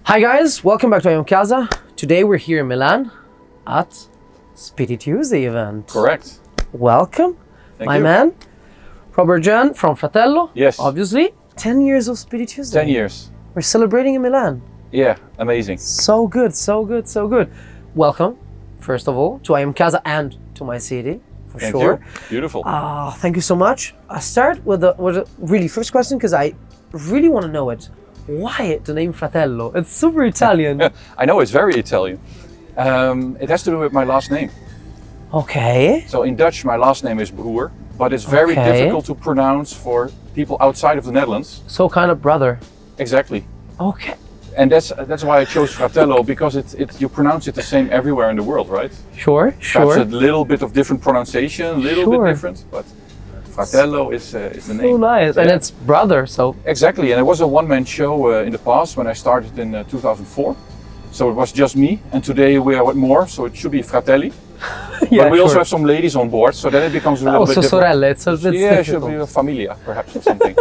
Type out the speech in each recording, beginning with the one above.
Hi guys, welcome back to IamCasa. Today we're here in Milan at Speedy Tuesday event. Correct. Welcome, Thank my you. man, Robert Jan from Fratello. Yes. Obviously, 10 years of Speedy Tuesday. 10 years. We're celebrating in Milan. Yeah, amazing. So good, so good, so good. Welcome, first of all, to IamCasa and to my city, for Thank sure. you. Beautiful. Thank you so much. I start with the really first question because I really want to know it. Why the name Fratello? It's super Italian. I know it's very Italian. It has to do with my last name. Okay. So in Dutch, my last name is Broer, but it's very difficult to pronounce for people outside of the Netherlands. So kind of brother. Exactly. Okay. And that's why I chose Fratello, because you pronounce it the same everywhere in the world, right? Sure. Perhaps a little bit of different pronunciation, a little bit different, but Fratello is the name. So nice, and it's brother, so. Exactly, and it was a one-man show in the past when I started in 2004. So it was just me, and today we are more, so it should be Fratelli. But we also have some ladies on board, so then it becomes a little bit different. Sorelle, it's it difficult. should be a familia, perhaps, or something.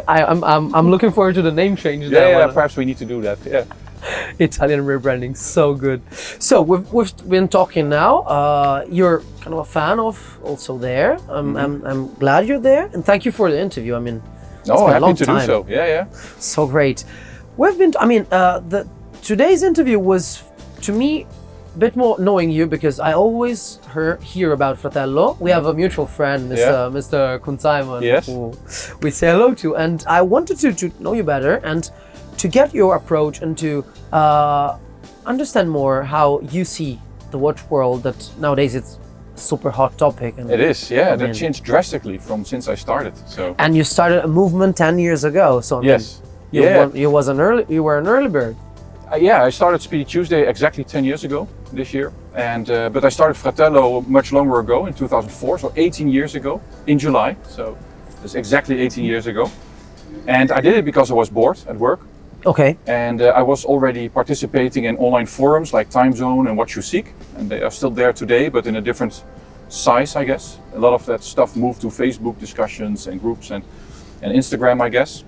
I'm looking forward to the name change. Yeah, perhaps we need to do that. Yeah. Italian rebranding, so good. So we've been talking now. You're kind of a fan of also there. I'm glad you're there, and thank you for the interview. I mean, it's been a happy long to time. do so. Yeah. So great. We've been. Today's interview was, to me, a bit more knowing you because I always hear about Fratello. We have a mutual friend, Mr. Kunzaiman, who we say hello to, and I wanted to know you better and to get your approach and to understand more how you see the watch world. That nowadays it's a super hot topic. And it is. Yeah, that changed drastically from since I started. So. And you started a movement 10 years ago. So you were an early bird. I started Speedy Tuesday exactly 10 years ago this year, and but I started Fratello much longer ago in 2004, so 18 years ago in July. So it's exactly 18 years ago, and I did it because I was bored at work. Okay. And I was already participating in online forums like Time Zone and What You Seek, and they are still there today, but in a different size, I guess. A lot of that stuff moved to Facebook discussions and groups and Instagram, I guess.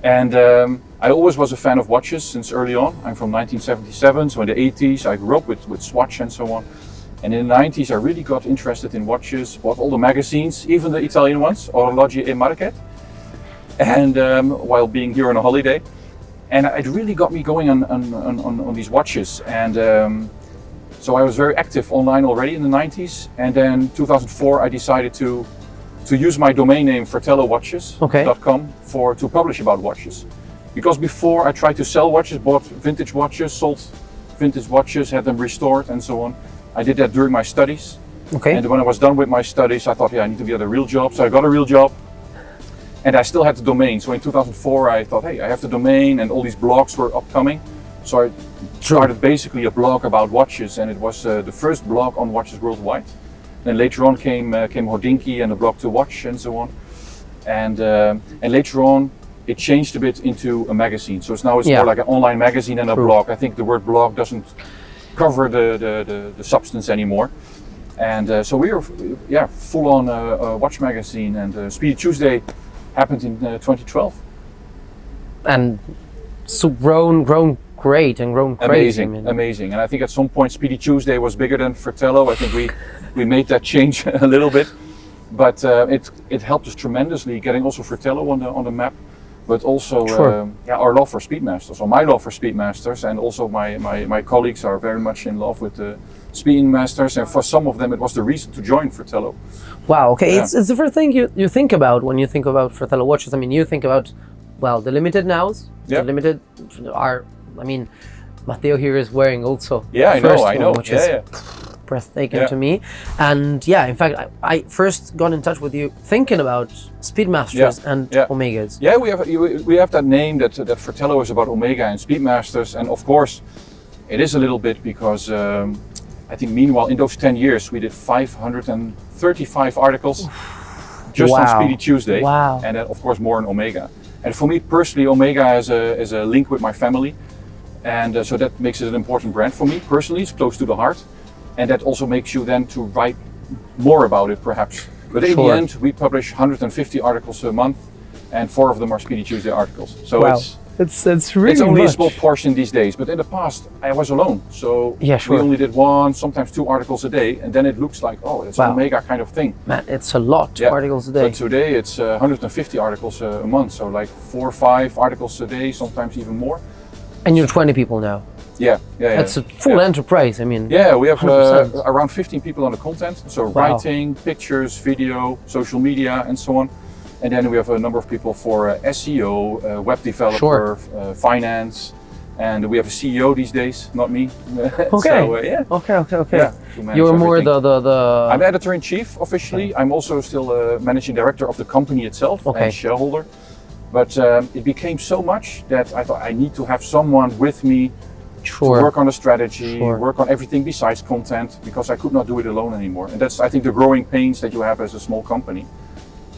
And I always was a fan of watches since early on. I'm from 1977, so in the 80s I grew up with Swatch and so on. And in the 90s I really got interested in watches, bought all the magazines, even the Italian ones, Orologi e Marche, and while being here on a holiday. And it really got me going on these watches. And so I was very active online already in the 90s. And then 2004 I decided to use my domain name FratelloWatches.com to publish about watches. Because before I tried to sell watches, bought vintage watches, sold vintage watches, had them restored and so on. I did that during my studies. Okay. And when I was done with my studies, I thought, I need to get a real job. So I got a real job. And I still had the domain. So in 2004, I thought, I have the domain, and all these blogs were upcoming. So I started basically a blog about watches, and it was the first blog on watches worldwide. Then later on came Hodinky and the blog to watch and so on. And later on, it changed a bit into a magazine. So it's more like an online magazine and a blog. I think the word blog doesn't cover the substance anymore. And so we are, full on watch magazine, and Speedy Tuesday happened in 2012. And so grown great and grown crazy. Amazing. And I think at some point Speedy Tuesday was bigger than Fratello. I think we made that change a little bit, but it helped us tremendously getting also Fratello on the map, but also our love for Speedmasters, or my love for Speedmasters, and also my colleagues are very much in love with the Speedmasters, and for some of them it was the reason to join Fratello. Wow, okay, it's the first thing you think about when you think about Fratello watches. I mean, you think about, the limited nows, the limited are, Matteo here is wearing also I know, which is breathtaking to me. And in fact, I first got in touch with you thinking about Speedmasters and Omegas. Yeah, we have that name that Fratello is about Omega and Speedmasters, and of course it is a little bit because I think meanwhile in those 10 years we did 535 articles just on Speedy Tuesday, and then of course more on Omega. And for me personally, Omega is a link with my family, and so that makes it an important brand for me personally. It's close to the heart. And that also makes you then to write more about it, perhaps. But in the end, we publish 150 articles a month, and 4 of them are Speedy Tuesday articles. So It's really It's only much. a small portion these days, but in the past I was alone, so Yeah, sure. we only did 1, sometimes 2 articles a day, and then it looks like, oh, it's Wow. an Omega kind of thing. Man, it's a lot. Yeah. Articles a day. But today it's 150 articles a month, so like 4 or 5 articles a day, sometimes even more. And you're 20 people now. Yeah. That's a full enterprise. I mean. Yeah, we have 100%. around 15 people on the content, so Wow. writing, pictures, video, social media, and so on. And then we have a number of people for SEO, web developer, finance, and we have a CEO these days, not me. Okay. So, yeah. Okay. Yeah, to manage You're more everything. the. I'm editor-in-chief officially. I'm also still managing director of the company itself and shareholder. But it became so much that I thought I need to have someone with me to work on the strategy, work on everything besides content, because I could not do it alone anymore. And that's, I think, the growing pains that you have as a small company.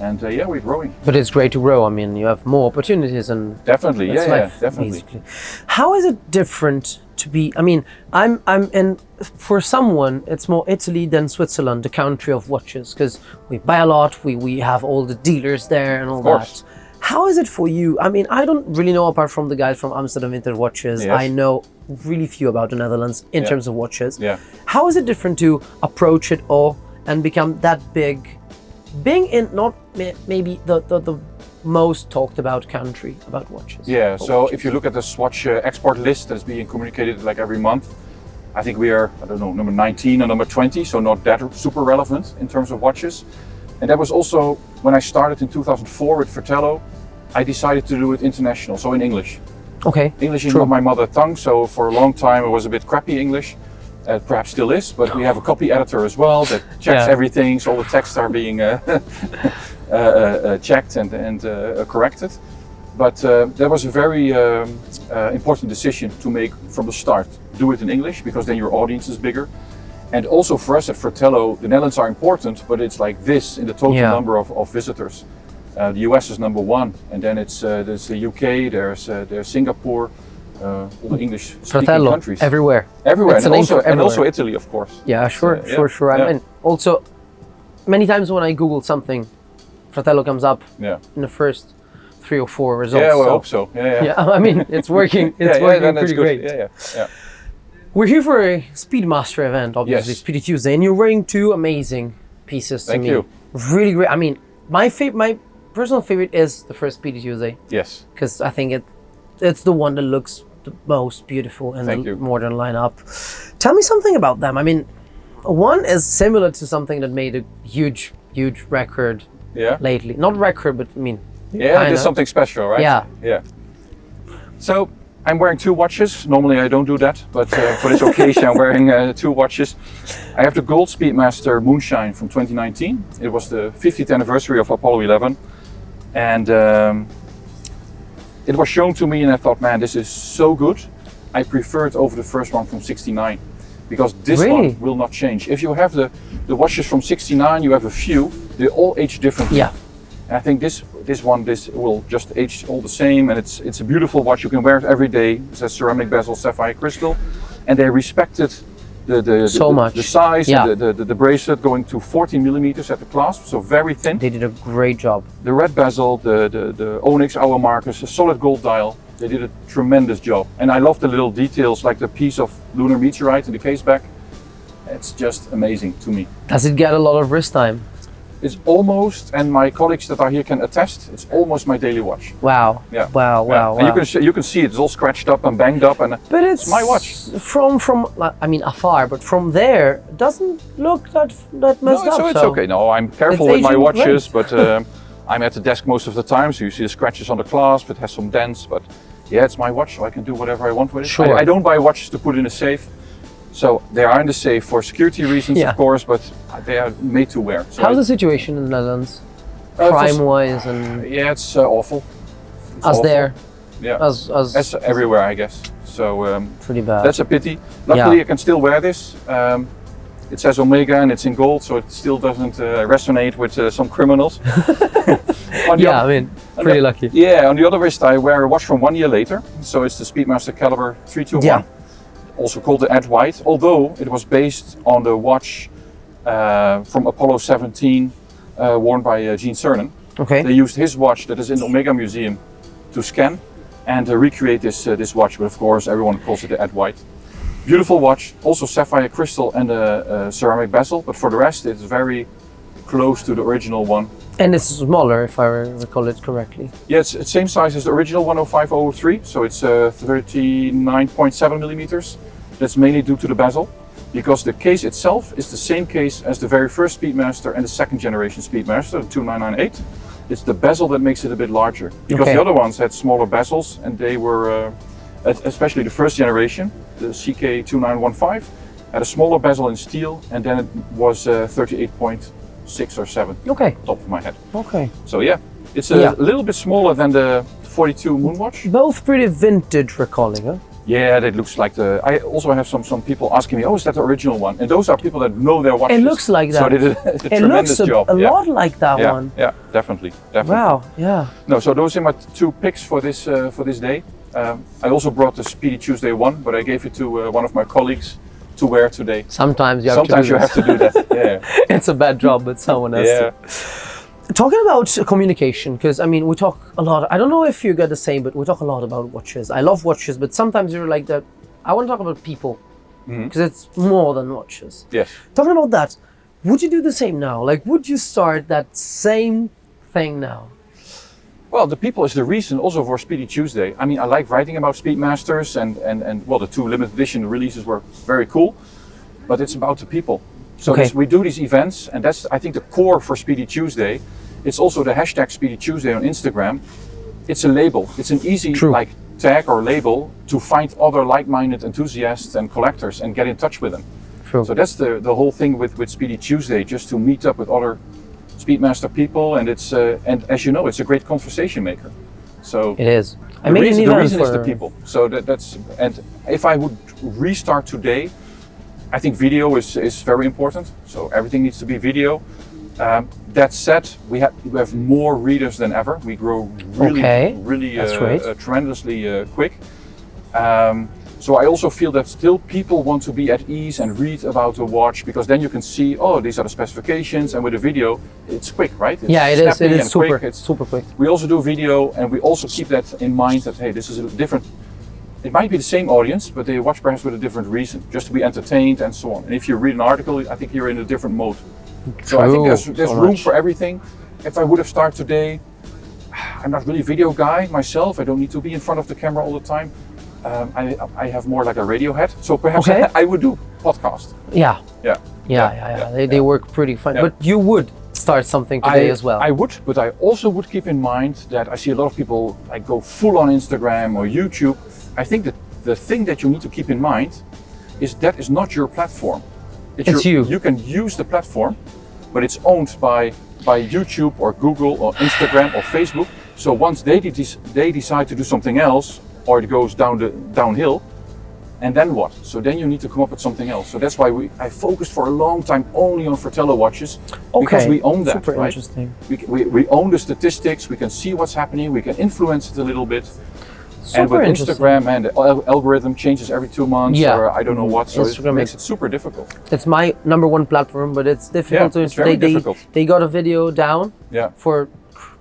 And yeah, we're growing. But it's great to grow. I mean, you have more opportunities and definitely, definitely. Basically. How is it different to be? I mean, I'm and for someone, it's more Italy than Switzerland, the country of watches, because we buy a lot. We have all the dealers there and all that. How is it for you? I mean, I don't really know apart from the guys from Amsterdam Vintage Watches. Yes. I know really few about the Netherlands in terms of watches. Yeah. How is it different to approach it all and become that big? Being in not maybe the most talked about country about watches. Yeah, so if you look at the Swatch export list that's being communicated like every month, I think we are, I don't know, number 19 or number 20, so not that super relevant in terms of watches. And that was also when I started in 2004 with Fratello, I decided to do it international, so in English. Okay. English is not my mother tongue, so for a long time it was a bit crappy English. Perhaps still is, but we have a copy editor as well that checks everything, so all the texts are being checked and corrected. But that was a very important decision to make from the start. Do it in English, because then your audience is bigger. And also for us at Fratello, the Netherlands are important, but it's like this in the total number of visitors. The US is number 1, and then there's the UK, there's Singapore, all the English-speaking countries. Everywhere, and also Italy, of course. Yeah, sure. I mean, also many times when I Google something, Fratello comes up in the first 3 or 4 results. Yeah, well, I hope so. Yeah. I mean, it's working. It's working pretty great. Yeah. We're here for a Speedmaster event, obviously, Speedy Tuesday, and you're wearing 2 amazing pieces to me. Thank you. Really great. I mean, my personal favorite is the first Speedy Tuesday. Yes. Because I think it's the one that looks the most beautiful in the modern lineup. Tell me something about them. I mean, one is similar to something that made a huge record lately. Not record, but I mean, it is something special, right? Yeah. So I'm wearing 2 watches. Normally I don't do that, but for this occasion I'm wearing 2 watches. I have the Gold Speedmaster Moonshine from 2019. It was the 50th anniversary of Apollo 11, and it was shown to me, and I thought, man, this is so good. I prefer it over the first one from 69, because this one will not change. If you have the watches from 69, you have a few. They all age differently. Yeah. And I think this will just age all the same, and it's a beautiful watch. You can wear it every day. It says ceramic bezel, sapphire crystal, and they respected the size, and the bracelet going to 14 millimeters at the clasp, so very thin. They did a great job. The red bezel, the onyx hour markers, a solid gold dial. They did a tremendous job, and I love the little details like the piece of lunar meteorite in the case back. It's just amazing to me. Does it get a lot of wrist time? It's almost, and my colleagues that are here can attest, it's almost my daily watch. Wow. Yeah. Wow. And you can see it's all scratched up and banged up, but it's my watch. From I mean afar, but from there it doesn't look that messed up. So it's okay. No, I'm careful with my watches, but I'm at the desk most of the time, so you see the scratches on the clasp. It has some dents, but yeah, it's my watch, so I can do whatever I want with it. Sure. I don't buy watches to put in a safe. So they are in the safe for security reasons, of course, but they are made to wear. So how's the situation in the Netherlands, crime-wise, and it's awful. It's awful. There, as everywhere, I guess. So pretty bad. That's a pity. Luckily, I can still wear this. It says Omega and it's in gold, so it still doesn't resonate with some criminals. I mean, pretty lucky. Yeah, on the other wrist, I wear a watch from 1 year later. So it's the Speedmaster Caliber 321. Yeah. Also called the Ed White, although it was based on the watch from Apollo 17 worn by Gene Cernan. Okay. They used his watch that is in the Omega Museum to scan, and recreate this watch. But of course, everyone calls it the Ed White. Beautiful watch, also sapphire crystal and a ceramic bezel. But for the rest, it's very close to the original one. And it's smaller, if I recall it correctly. Yeah, it's the same size as the original 105003, so it's 39.7 millimeters. That's mainly due to the bezel, because the case itself is the same case as the very first Speedmaster and the second generation Speedmaster, the 2998. It's the bezel that makes it a bit larger, because the other ones had smaller bezels, and they were, especially the first generation, the CK2915, had a smaller bezel in steel, and then it was 38.6 or 7, top of my head. So yeah, it's a little bit smaller than the 42 MoonSwatch. Both pretty vintage recalling, huh? Yeah, that looks like the. I also have some people asking me, "Oh, is that the original one?" And those are people that know their watches. It looks like that. So they did a tremendous job. It looks a lot like that one. Yeah, definitely. Wow. Yeah. No, so those are my two picks for this day. I also brought the Speedy Tuesday one, but I gave it to one of my colleagues to wear today. Sometimes you have to do that. Yeah. It's a bad job, but someone has to. Talking about communication, because I mean, we talk a lot. I don't know if you get the same, but we talk a lot about watches. I love watches, but sometimes you're like that. I want to talk about people, because it's more than watches. Yes. Talking about that, would you do the same now? Like, would you start that same thing now? Well, the people is the reason also for Speedy Tuesday. I mean, I like writing about Speedmasters and well, the two limited edition releases were very cool, but it's about the people. So we do these events, and that's, I think, the core for Speedy Tuesday. It's also the hashtag Speedy Tuesday on Instagram. It's a label. It's an easy like tag or label to find other like-minded enthusiasts and collectors and get in touch with them. So that's the whole thing with Speedy Tuesday, just to meet up with other Speedmaster people, and it's and as you know, it's a great conversation maker. So it is. The reason is the people. So that's, and if I would restart today, I think video is very important. So everything needs to be video. That said, we have more readers than ever. We grow really tremendously quick. So I also feel that still people want to be at ease and read about a watch, because then you can see, oh, these are the specifications, and with a video, it's quick, right? It's it is super quick. It's super quick. We also do video, and we also keep that in mind that, hey, this is a different, it might be the same audience, but they watch perhaps with a different reason, just to be entertained and so on. And if you read an article, I think you're in a different mode. So I think there's room for everything. If I would have started today, I'm not really a video guy myself. I don't need to be in front of the camera all the time. I have more like a radio head, so perhaps I would do podcast. They work pretty fine. But you would start something today as well. I would, but I also would keep in mind that I see a lot of people like go full on Instagram or YouTube. I think that the thing that you need to keep in mind is that is not your platform. It's you. You can use the platform, but it's owned by YouTube or Google or Instagram or Facebook. So once they decide to do something else, or it goes downhill, and then what? So then you need to come up with something else. So that's why I focused for a long time only on Fratello watches, because we own that, Super right? Interesting. We own the statistics, we can see what's happening, we can influence it a little bit. And with Instagram and the algorithm changes every 2 months, or I don't know what, so Instagram it makes it super difficult. It's my #1 platform, but it's difficult to difficult. They got a video down for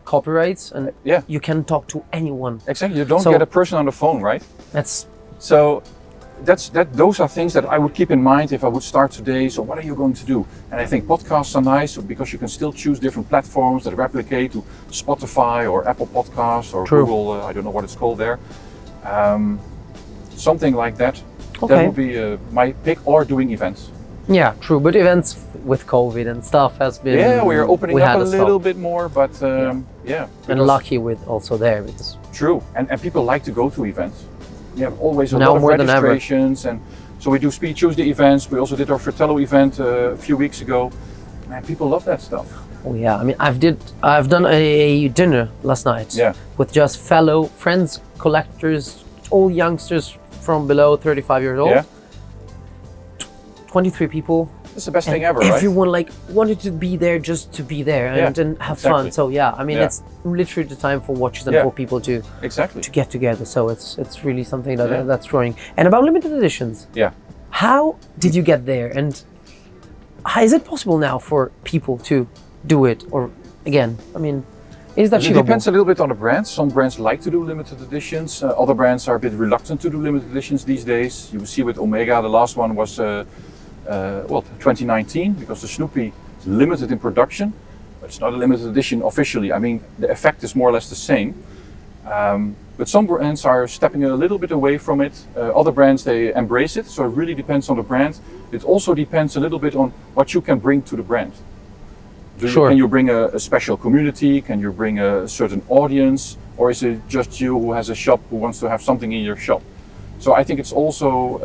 copyrights, and yeah, you can talk to anyone. Exactly, you don't get a person on the phone, right? That's so. Those are things that I would keep in mind if I would start today. So what are you going to do? And I think podcasts are nice because you can still choose different platforms that replicate to Spotify or Apple Podcasts or Google. I don't know what it's called there. Something like that. Okay. That would be my pick, or doing events. Yeah, true. But events with COVID and stuff has been. Yeah, we are opening up a little bit more, but yeah. And lucky with also there because. True, and people like to go to events. We have always a lot of registrations, and so we do Speed Tuesday events. We also did our Fratello event a few weeks ago, and people love that stuff. Oh yeah, I mean I've done a dinner last night with just fellow friends, collectors, all youngsters from below 35 years old. 23 people. It's the best thing ever, right? Everyone like wanted to be there just to be there and have fun. So yeah, I mean it's literally the time for watches and for people to get together. So it's really something that that's growing. And about limited editions. Yeah. How did you get there? And is it possible now for people to do it? Or again, I mean, Is that It achievable? depends a little bit on the brands. Some brands like to do limited editions. Other brands are a bit reluctant to do limited editions these days. You will see with Omega, the last one was 2019, because the Snoopy is limited in production, but it's not a limited edition officially. I mean, the effect is more or less the same. But some brands are stepping a little bit away from it. Other brands, they embrace it. So it really depends on the brand. It also depends a little bit on what you can bring to the brand. Can you bring a special community? Can you bring a certain audience? Or is it just you who has a shop who wants to have something in your shop? So I think it's also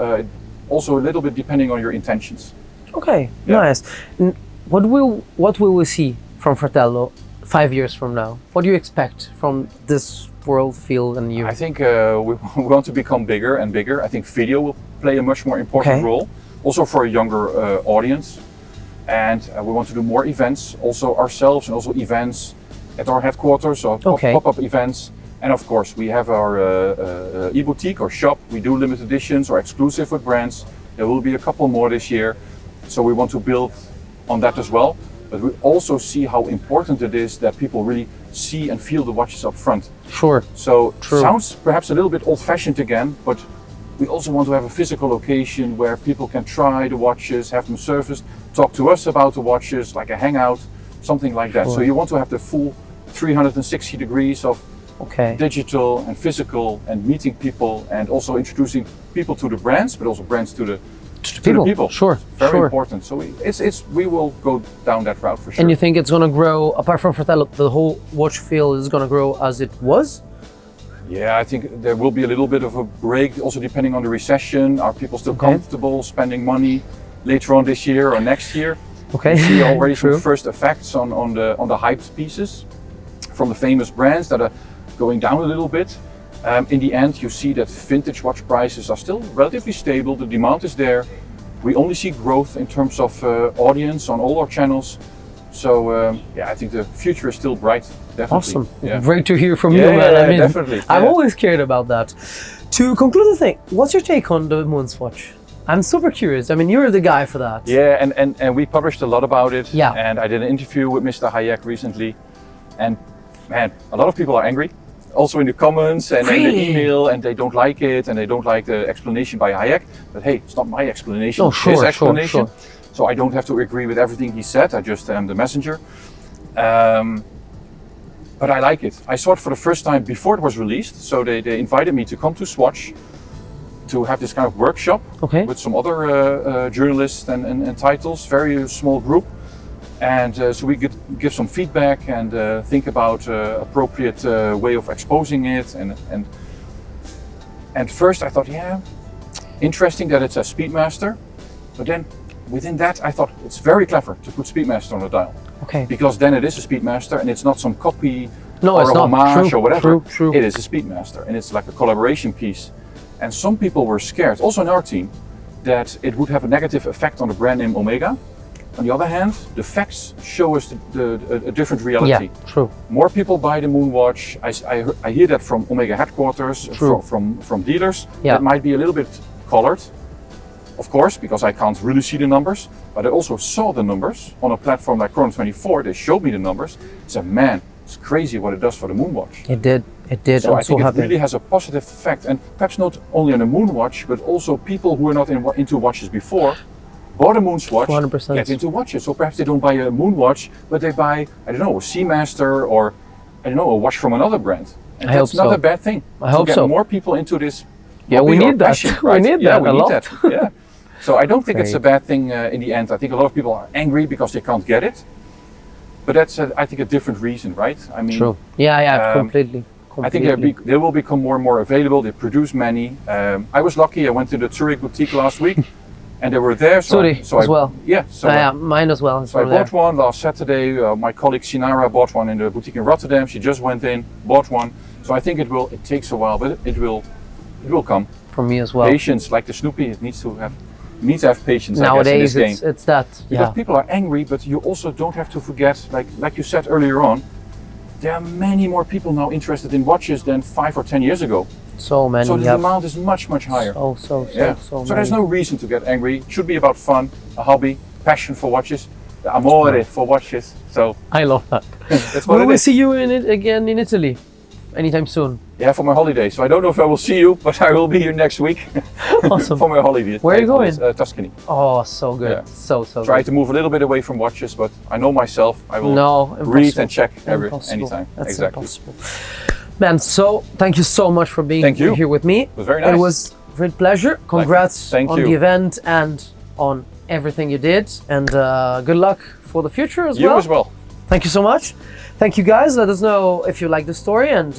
a little bit depending on your intentions. Okay, Yeah. nice. What will we see from Fratello 5 years from now? What do you expect from this world, field, and you? I think we want to become bigger and bigger. I think video will play a much more important role, also for a younger audience. And we want to do more events, also ourselves, and also events at our headquarters, so pop-up events. And of course, we have our e-boutique or shop. We do limited editions or exclusive with brands. There will be a couple more this year. So we want to build on that as well. But we also see how important it is that people really see and feel the watches up front. Sure. So sounds perhaps a little bit old-fashioned again, but we also want to have a physical location where people can try the watches, have them serviced, talk to us about the watches, like a hangout, something like that. So you want to have the full 360 degrees of digital and physical, and meeting people, and also introducing people to the brands, but also brands to the people. Sure. Very important. So we will go down that route for sure. And you think it's going to grow, apart from Fratello, the whole watch field is going to grow as it was? Yeah, I think there will be a little bit of a break, also depending on the recession. Are people still comfortable spending money later on this year or next year? Okay. We see already some first effects on the hyped pieces from the famous brands that are going down a little bit. In the end, you see that vintage watch prices are still relatively stable. The demand is there. We only see growth in terms of audience on all our channels. So I think the future is still bright. Definitely. Awesome. Yeah. Great to hear from you, man. I mean, definitely. I'm always cared about that. To conclude the thing, what's your take on the MoonSwatch? I'm super curious. I mean, you're the guy for that. Yeah, and we published a lot about it. Yeah. And I did an interview with Mr. Hayek recently. And man, a lot of people are angry. Also in the comments and in the email, and they don't like it, and they don't like the explanation by Hayek. But hey, it's not my explanation, it's his explanation. So I don't have to agree with everything he said, I just am the messenger. But I like it. I saw it for the first time before it was released. So they invited me to come to Swatch to have this kind of workshop with some other journalists and titles, very small group. And so we could give some feedback and think about appropriate way of exposing it. And first I thought, yeah, interesting that it's a Speedmaster. But then within that I thought it's very clever to put Speedmaster on the dial. Okay. Because then it is a Speedmaster and it's not some copy or a homage or whatever. True. It is a Speedmaster and it's like a collaboration piece. And some people were scared, also in our team, that it would have a negative effect on the brand name Omega. On the other hand, the facts show us a different reality. Yeah, true. More people buy the MoonWatch. I hear that from Omega headquarters, from dealers. Yeah. That might be a little bit colored, of course, because I can't really see the numbers. But I also saw the numbers on a platform like Chrono24. They showed me the numbers. I said, man, it's crazy what it does for the MoonWatch. It did. So I think it really has a positive effect, and perhaps not only on the MoonWatch, but also people who are not into watches before bought a MoonSwatch, 100%. get into watches. So perhaps they don't buy a MoonWatch, but they buy, I don't know, a Seamaster or, I don't know, a watch from another brand. And that's not a bad thing. I hope to get more people into this. Yeah, we need that. Passion, right? We need that we a need lot. that. Yeah. So I don't think it's a bad thing in the end. I think a lot of people are angry because they can't get it. But that's, I think, a different reason, right? I mean, true. Yeah, completely. I think they will become more and more available. They produce many. I was lucky. I went to the Zurich boutique last week, and they were there. Zurich as well. Yeah. So mine as well. So I bought one last Saturday. My colleague Sinara bought one in the boutique in Rotterdam. She just went in, bought one. So I think it takes a while, but it will come. For me as well. Patience, like the Snoopy, it needs to have patience. Nowadays, I guess, in this game. it's that. Because people are angry, but you also don't have to forget, like you said earlier on, there are many more people now interested in watches than 5 or 10 years ago. So many. So the demand is much higher. So there's no reason to get angry. It should be about fun, a hobby, passion for watches. the amore for watches. So I love that. that's what Will it we is. see you in it again in Italy anytime soon? Yeah, for my holiday. So I don't know if I will see you, but I will be here next week. Awesome. For my holiday. Where are you going? Tuscany. Oh, so good. Yeah. So Try good. to move a little bit away from watches, but I know myself. I will No, read impossible. and check Impossible. anytime. That's exactly. impossible. Man, so thank you so much for being Thank you. here with me. It was very nice. It was a great pleasure. Congrats Thank on you. the event and on everything you did. And good luck for the future as You well. as well. Thank you so much. Thank you guys. Let us know if you like the story and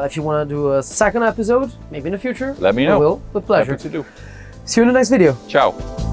if you want to do a second episode, maybe in the future. Let me know. I will, with pleasure. Happy to do. See you in the next video. Ciao.